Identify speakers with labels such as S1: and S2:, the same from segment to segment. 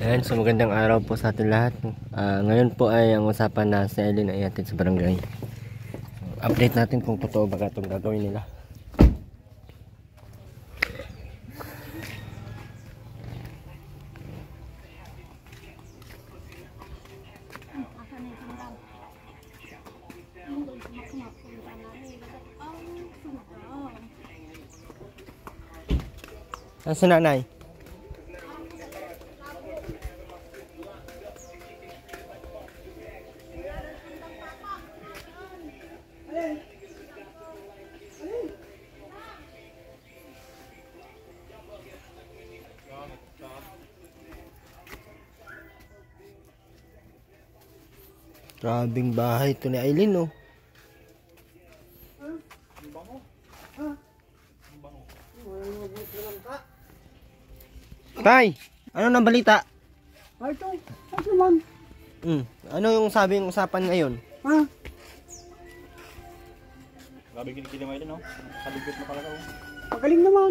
S1: Ayan, so magandang araw po sa ating lahat. Ngayon po ay ang usapan na si Eileen ay atin sa barangay. Update natin kung totoo ba itong gagawin nila. Saan si nanay? Grabing bahay ito ni Eileen, no? Tay, ano nang balita?
S2: Ay, ito naman.
S1: Ano yung sabing usapan ngayon?
S2: Ha?
S3: Grabe kinikili mo yun, no? Kalibot na pala ka, oh.
S2: Magaling naman.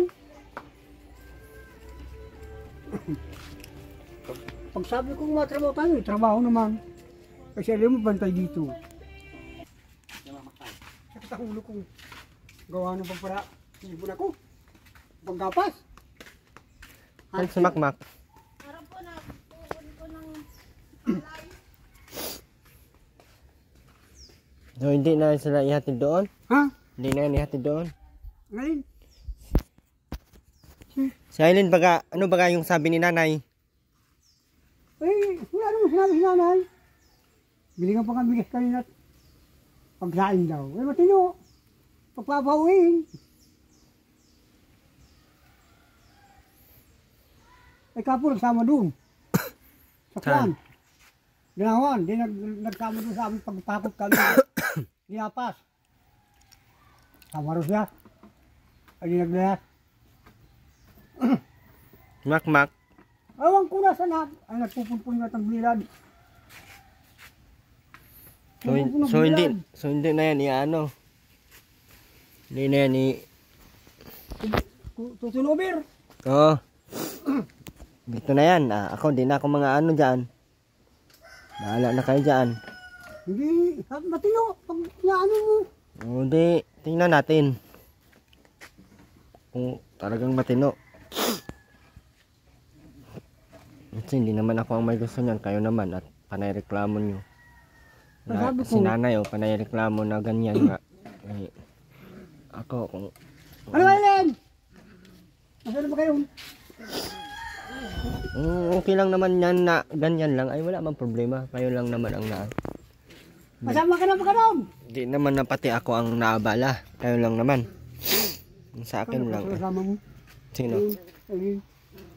S2: Pag sabi ko matrabaho tayo, trabaho naman. Kasi alam mo, bantay dito. Sakit ang ulo kong gawa ng pampara. Ibon ako. Paggapas.
S1: Saan si Makmak?
S4: Harap po na pupunod ko ng alay.
S1: So, hindi na sila ihatid doon?
S2: Ha?
S1: Hindi na yan ihatid doon?
S2: Ngayon?
S1: Si Eileen, ano baga yung sabi ni nanay?
S2: Eh, wala naman sinabi si nanay. Bilingan pa kang bigas kanina at pagsain daw. Eh, matino. Pagpapauwiin. Eh, kapo nagsama doon. Sa kwan. Ginawan. Di nagsama doon sa aming pagpapot kami. Niyapas. Sama rin siya. Ay, di naglayas.
S1: Makmak?
S2: Awang ko na sana. Ay, nagpupunpun nga ng bilad.
S1: So hindi na yan i-ano? Hindi na yan
S2: Tutunubir.
S1: Oo. Dito na yan. Ako, hindi na ako mga ano dyan. Bahala na kayo dyan.
S2: Hindi. Matino. Pag ano mo.
S1: Hindi. Tingnan natin. Kung talagang matino. Kasi hindi naman ako ang may gusto niyan. Kayo naman at panay reklamo nyo.
S2: Sabi ko,
S1: Si nanay panay reklamo na ganyan nga. Eh, ako kung...
S2: ano ba yan? Nasaan ba kayo?
S1: Okay lang naman yan na ganyan lang. Ay wala man problema. Kayo lang naman ang
S2: Masama ka na pa ka doon.
S1: Hindi naman na pati ako ang naabala. Kayo lang naman. Sa akin lang.
S2: Kasama mo.
S1: Sino?
S2: Ay,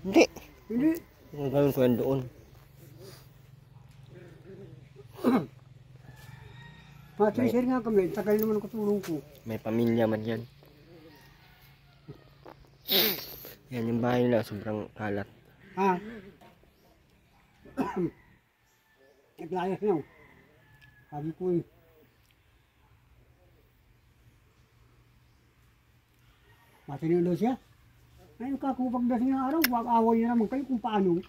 S1: Hindi.
S2: hindi.
S1: Gawin ko yan doon.
S2: Share nga kami. Tagal naman ang katulong ko.
S1: May pamilya man yan. Yan yung bahay nila. Sobrang kalat.
S2: Ha? Naglayas na. Sabi ko eh. Matinin daw siya. Ay, kakupag na siya ng araw. Wag-away na naman kayo kung paano.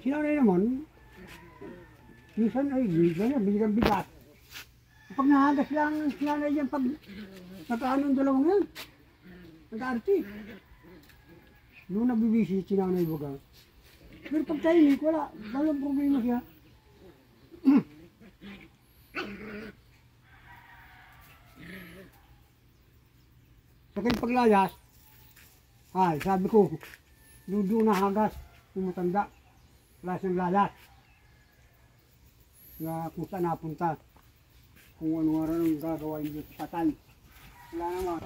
S2: Sinanay naman, minsan ay bigyan bigat. Pag nahagas lang sinanay yan, pag nakaano ang dalawang yan, nag-aarti. Noon nabibisi, sinanay baga. Pero pag tahimik, wala, walang problema siya. Sa kanyang paglayas, ay sabi ko, dudu na hagas, yung matanda. Wala siyang lalat. Na kung saan napunta. Kung ano nga rin ang gagawa niyo sa patay. Wala naman.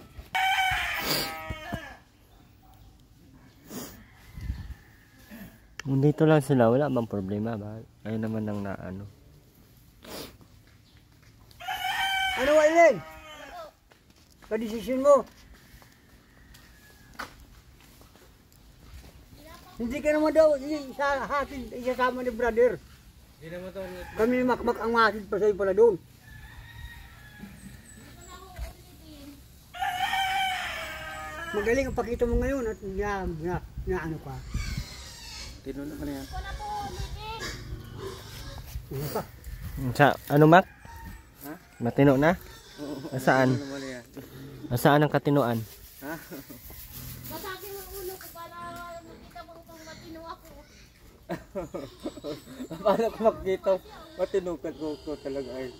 S1: Kung dito lang sila, wala bang problema ba? Kayo naman ang naano.
S2: Ano, Eileen? Kadesisyon mo? Hindi ka naman daw isasama ni brother. Kami makmak ang masid pa sa'yo pala doon. Magaling ang pakita mo ngayon at na ano ka.
S3: Tinulog ka na yan.
S4: Wala po ulitin.
S2: Ano pa?
S1: Sa ano Mac?
S3: Ha?
S1: Matino na? Nasaan?
S3: Naman yan.
S1: Nasaan ang katinoan?
S4: Masagin ang ulo ko para makita mo kung matino ako.
S3: Paano ko makikita? Matinukat ko talaga ay.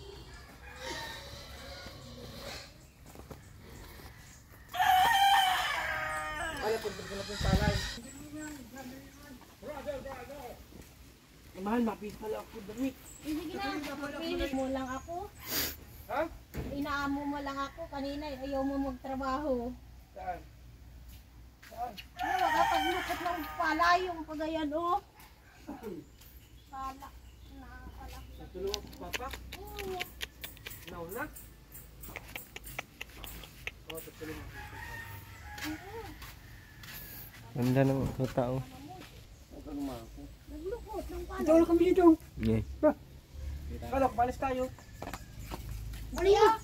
S3: Ay, punta ko na pong palay. Mahal, mapis pala ako damit.
S4: Sige na, papilit mo lang ako.
S3: Ha?
S4: Inaamo mo lang ako kanina, ayaw mo magtrabaho.
S3: Saan?
S4: Ano, makapaglukot ng pala yung pagayan, oh. Pala. Nakakala.
S3: Tulungan ko papa?
S4: Oo.
S3: Nauna? Oo, tutulungan ko.
S1: Ganda ng tao.
S3: Tutulungan ko.
S4: Naglukot ng pala.
S2: Ito na kami dito.
S1: Yeah.
S3: Kalok, balis tayo.
S4: Baliya!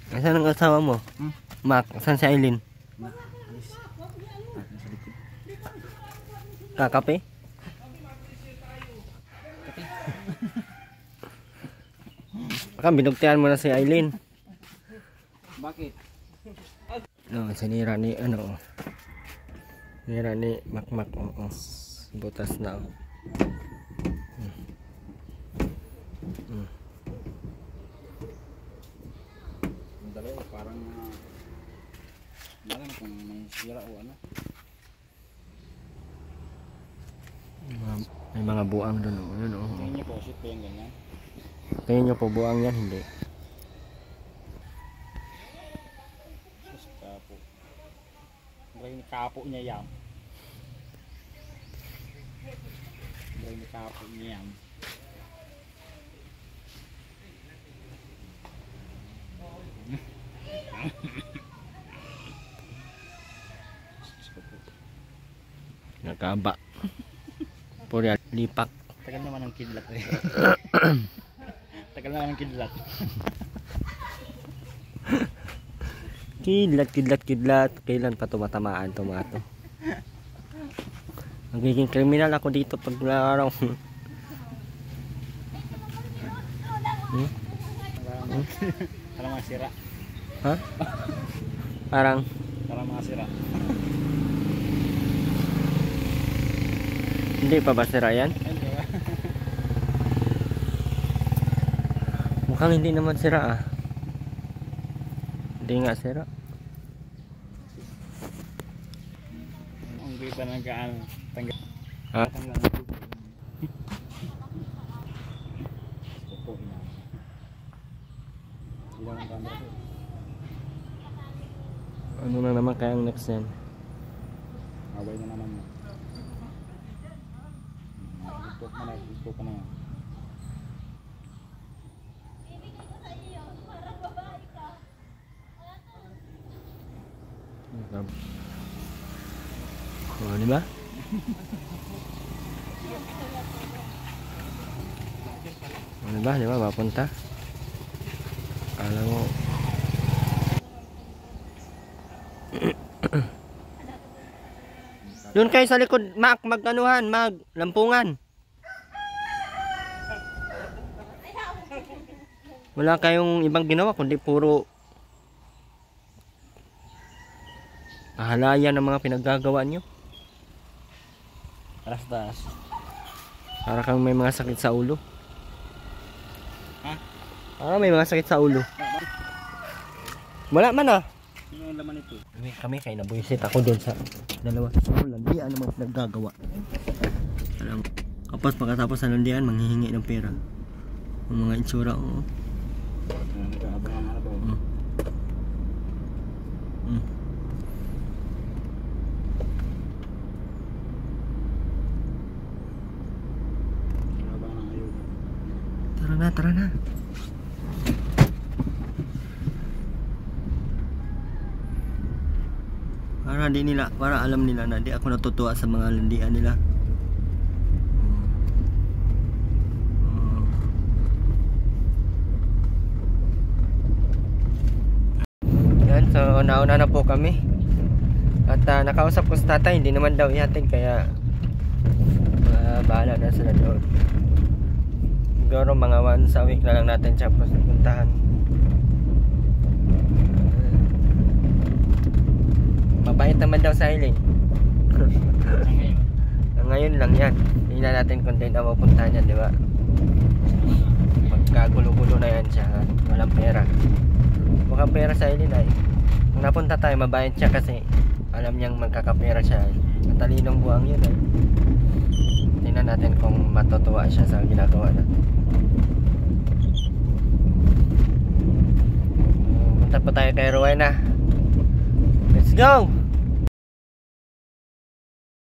S1: Nasaan ang asawa mo? Mac, saan si Aileen? Kakape? Baka binugtian mo na si Aileen.
S3: Bakit?
S1: No, sinira ni ano. Sinira ni Mac. Oo. Butas na.
S3: Ang dalawa, parang malam kung may sira o ano.
S1: May mga buang doon. Ayun, oh.
S3: Tingin niyo po, shit pa yung ganyan.
S1: Tingin nyo po buang yan? Hindi.
S3: Sus, kapo. Maraming kapo niya yam. Maraming kapo niya yam.
S1: Nakaba. Pura lipak.
S3: Tagal naman ang kidlat eh. Tagal naman ang kidlat.
S1: Kidlat. Kailan pa tumatamaan tomato? Magiging kriminal ako dito pag araw.
S3: Parang mga sira.
S1: Ha? Parang
S3: Parang mga sira.
S1: hindi pa ba sira yan?
S3: Ay, di ba?
S1: Mukhang hindi naman sira ah. Hindi nga sira.
S3: Ang kita ng kaan. Tanggal.
S1: Ha?
S3: Tanggal. Opo, ina. Ilang ang camera ko.
S1: Ano na naman kayang next yan?
S3: Away na naman mo. Ito ka na yan.
S4: Ibigay ko sa iyo para babae ka.
S1: Oh, di ba? Oh, di ba? Di ba? Mapunta. Alam mo. Doon kayo sa likod, Mac, mag-anuhan, mag-lampungan. Wala kayong ibang ginawa, kundi puro kahalayan ng mga pinaggagawa nyo.
S3: Rastas.
S1: Para kang may mga sakit sa ulo.
S3: Ha?
S1: Para may mga sakit sa ulo. Wala man ah.
S3: Ano ang laman ito?
S1: Kami kay nabuisit ako doon sa dalawa. So, landian naman naggagawa. Alam, kapag pagkatapos ng landian, manghihingi ng pera. Ang mga insura, oo.
S3: Nag-aabang ang ano. Nag-aabang ang ayuda.
S1: Tara na. Para alam nila na di ako natutuwa sa mga landian nila. Yan, so nauna na po kami. At nakausap ko sa tatay, hindi naman daw ihatid, kaya bahala na sila doon. Siguro mga once a week na lang natin siya puntahan. Mabait naman daw sa Eileen. Ngayon lang yan. Hindi na natin kung din na mapuntahan yan, di ba? Magkagulo-gulo na yan siya. Walang pera. Mukhang pera sa Eileen ay. Kung napunta tayo, mabait siya kasi alam niyang magkakapera siya. Matalinong buwang yun ay. Tingnan natin kung matutuwa siya sa ginagawa natin. Punta po tayo kay Rowena. Let's go!